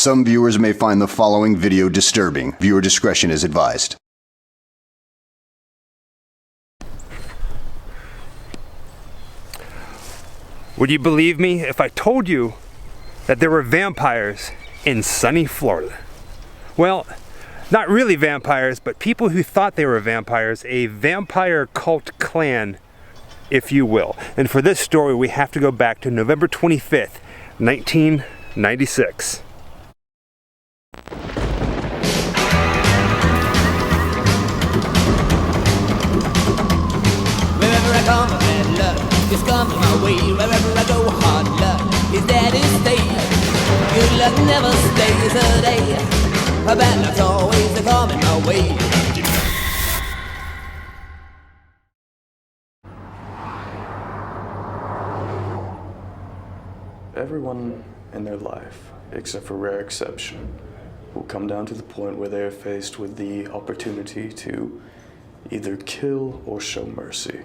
Some viewers may find the following video disturbing. Viewer discretion is advised. Would you believe me if I told you that there were vampires in sunny Florida? Well, not really vampires, but people who thought they were vampires, a vampire cult clan, if you will. And for this story, we have to go back to November 25th, 1996. Wherever I come, bad luck just comes my way. Wherever I go, hard luck is there to stay. Good luck never stays a day. Bad luck's always coming my way. Everyone in their life, except for rare exception, will come down to the point where they are faced with the opportunity to either kill or show mercy.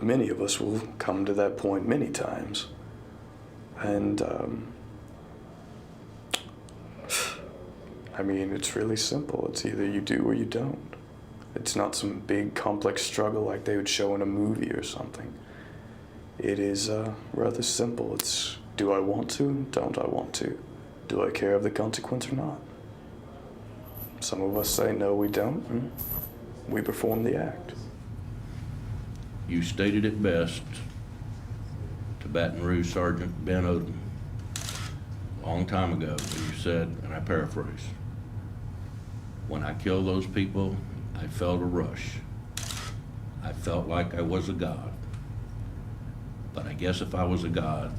Many of us will come to that point many times. And, I mean, it's really simple. It's either you do or you don't. It's not some big complex struggle like they would show in a movie or something. It is rather simple. It's, do I want to? Don't I want to? Do I care of the consequence or not? Some of us say no, we don't, and we perform the act. You stated it best to Baton Rouge Sergeant Ben Odom a long time ago. You said, and I paraphrase, "When I killed those people, I felt a rush. I felt like I was a god. But I guess if I was a god,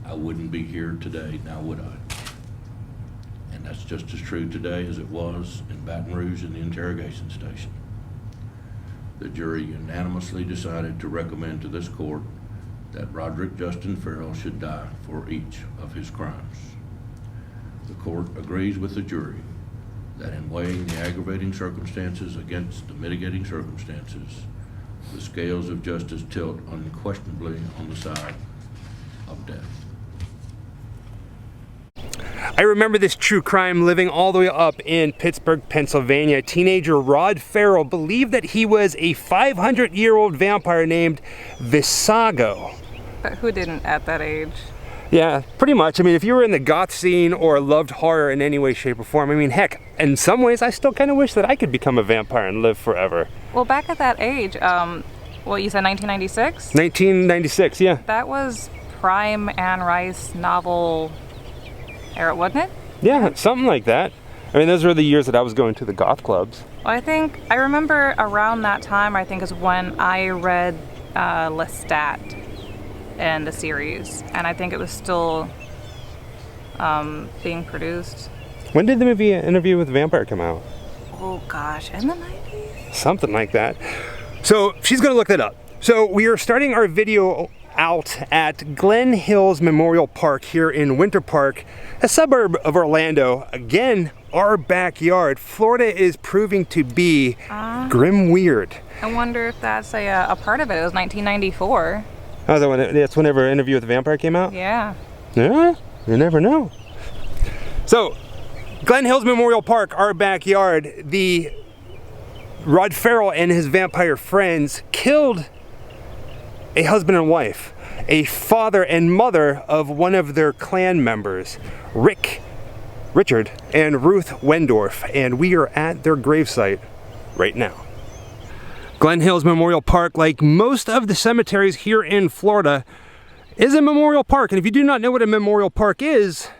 I wouldn't be here today, now would I?" And that's just as true today as it was in Baton Rouge in the interrogation station. The jury unanimously decided to recommend to this court that Roderick Justin Ferrell should die for each of his crimes. The court agrees with the jury that in weighing the aggravating circumstances against the mitigating circumstances, the scales of justice tilt unquestionably on the side of death. I remember this true crime living all the way up in Pittsburgh, Pennsylvania. Teenager Rod Ferrell believed that he was a 500-year-old vampire named Vesago. But who didn't at that age? Yeah, pretty much. I mean, if you were in the goth scene or loved horror in any way, shape, or form, I mean, heck, in some ways, I still kind of wish that I could become a vampire and live forever. Well, back at that age, well, you said 1996? 1996, yeah. That was prime Anne Rice novel era, wasn't it? Yeah, something like that. I mean, those were the years that I was going to the goth clubs. Well, I remember around that time, I think is when I read Lestat and the series, and I think it was still being produced. When did the movie Interview with the Vampire come out? Oh gosh, in the 90s? Something like that. So she's gonna look that up. So we are starting our video out at Glen Hills Memorial Park here in Winter Park, a suburb of Orlando. Again, our backyard. Florida is proving to be grim weird. I wonder if that's a part of it. It was 1994. Oh, that's whenever Interview with the Vampire came out? Yeah. Yeah, you never know. So, Glen Hills Memorial Park, our backyard, the Rod Ferrell and his vampire friends killed a husband and wife, a father and mother of one of their clan members, Richard and Ruth Wendorf, and we are at their gravesite right now. Glen Hills Memorial Park, like most of the cemeteries here in Florida, is a memorial park, and if you do not know what a memorial park is,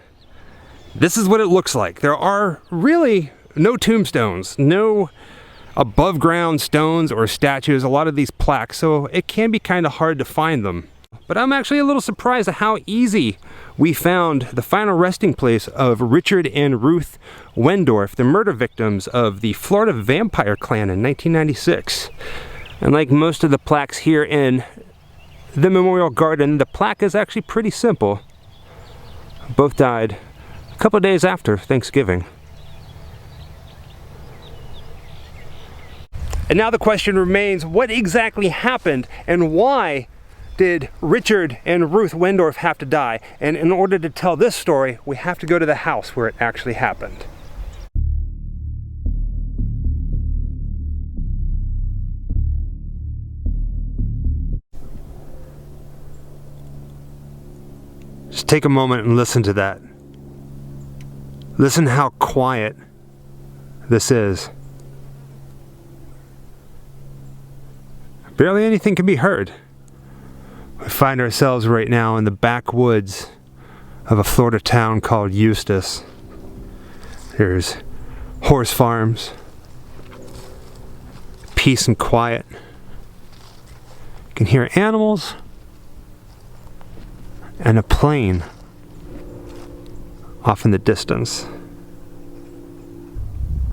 this is what it looks like. There are really no tombstones, no above ground stones or statues, a lot of these plaques, so it can be kind of hard to find them. But I'm actually a little surprised at how easy we found the final resting place of Richard and Ruth Wendorf, the murder victims of the Florida Vampire Clan in 1996. And like most of the plaques here in the Memorial Garden, the plaque is actually pretty simple. Both died a couple of days after Thanksgiving. And now the question remains, what exactly happened and why did Richard and Ruth Wendorf have to die? And in order to tell this story, we have to go to the house where it actually happened. Just take a moment and listen to that. Listen how quiet this is. Barely anything can be heard. We find ourselves right now in the backwoods of a Florida town called Eustis. There's horse farms, peace and quiet. You can hear animals and a plane off in the distance.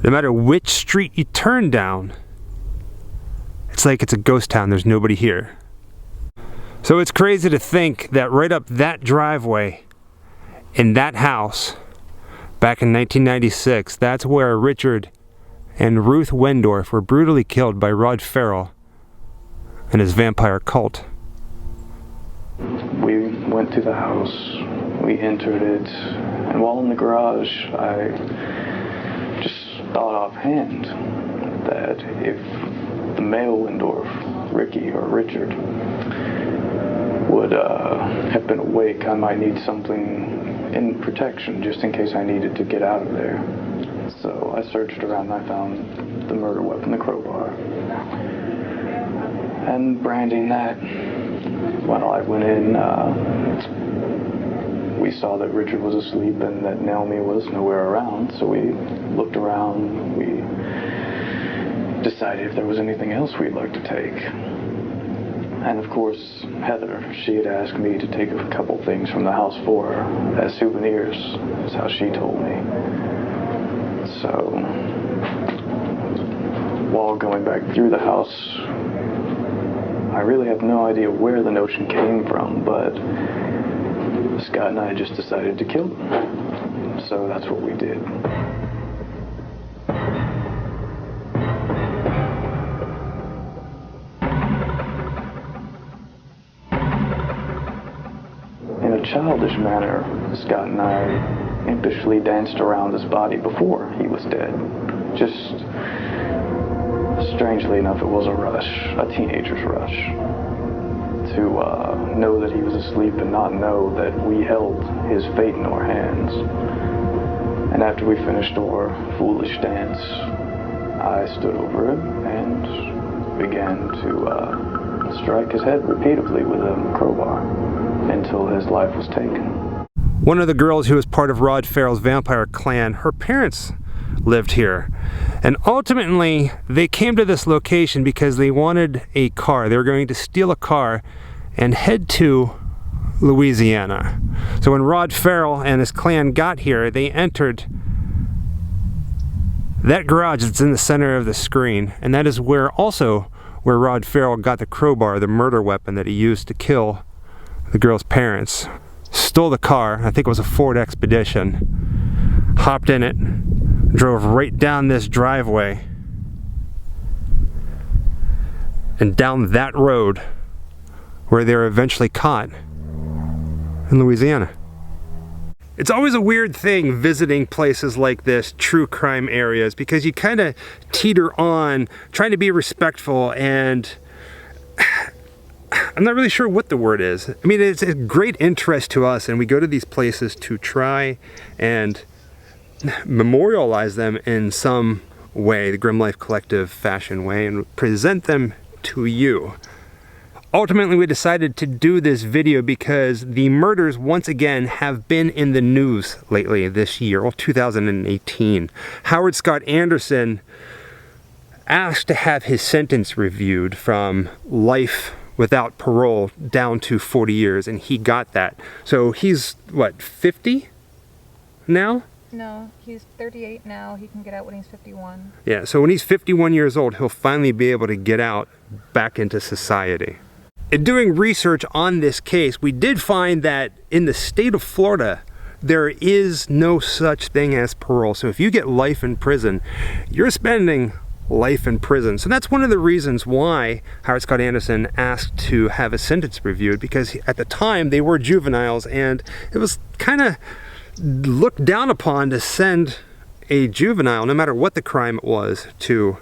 No matter which street you turn down, it's like it's a ghost town. There's nobody here. So it's crazy to think that right up that driveway in that house back in 1996, that's where Richard and Ruth Wendorf were brutally killed by Rod Ferrell and his vampire cult. We went to the house, we entered it, and while in the garage, I just thought offhand that if the male Wendorf, Ricky or Richard, would have been awake, I might need something in protection just in case I needed to get out of there. So I searched around and I found the murder weapon, the crowbar. And branding that, when I went in, we saw that Richard was asleep and that Naomi was nowhere around, so we looked around, we decided if there was anything else we'd like to take. And of course, Heather, she had asked me to take a couple things from the house for her as souvenirs, is how she told me. So, while going back through the house, I really have no idea where the notion came from, but Scott and I just decided to kill them. So that's what we did. In a childish manner, Scott and I impishly danced around his body before he was dead. Just, strangely enough, it was a rush, a teenager's rush. To know that he was asleep and not know that we held his fate in our hands. And after we finished our foolish dance, I stood over him and began to strike his head repeatedly with a crowbar until his life was taken. One of the girls who was part of Rod Ferrell's vampire clan, her parents lived here. And ultimately, they came to this location because they wanted a car. They were going to steal a car and head to Louisiana. So when Rod Ferrell and his clan got here, they entered that garage that's in the center of the screen, and that is where Rod Ferrell got the crowbar, the murder weapon that he used to kill the girl's parents. Stole the car, I think it was a Ford Expedition, hopped in it, drove right down this driveway and down that road where they were eventually caught in Louisiana. It's always a weird thing visiting places like this, true crime areas, because you kind of teeter on trying to be respectful, and I'm not really sure what the word is. I mean, it's a great interest to us, and we go to these places to try and memorialize them in some way, the Grim Life Collective fashion way, and present them to you. Ultimately, we decided to do this video because the murders once again have been in the news lately this year, well, 2018. Howard Scott Anderson asked to have his sentence reviewed from life without parole down to 40 years, and he got that. So he's, what, 50 now? No, he's 38 now. He can get out when he's 51. Yeah, so when he's 51 years old, he'll finally be able to get out back into society. In doing research on this case, we did find that in the state of Florida, there is no such thing as parole. So if you get life in prison, you're spending life in prison. So that's one of the reasons why Howard Scott Anderson asked to have a sentence reviewed, because at the time they were juveniles and it was kind of looked down upon to send a juvenile, no matter what the crime it was, to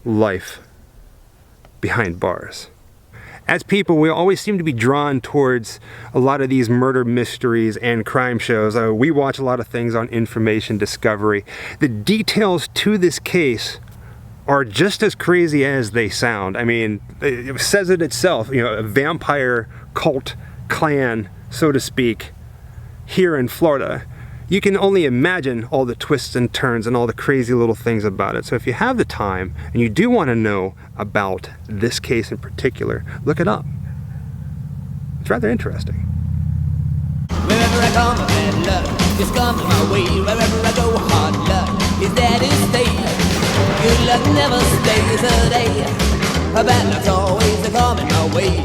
life behind bars. As people, we always seem to be drawn towards a lot of these murder mysteries and crime shows. We watch a lot of things on Information Discovery. The details to this case are just as crazy as they sound. I mean, it says it itself, you know, a vampire cult clan, so to speak, here in Florida. You can only imagine all the twists and turns and all the crazy little things about it. So if you have the time and you do want to know about this case in particular, look it up. It's rather interesting. Wherever I come, bad luck just comes my way. Wherever I go, hard luck is there to stay. Good luck never stays a day. Bad luck's always coming my way.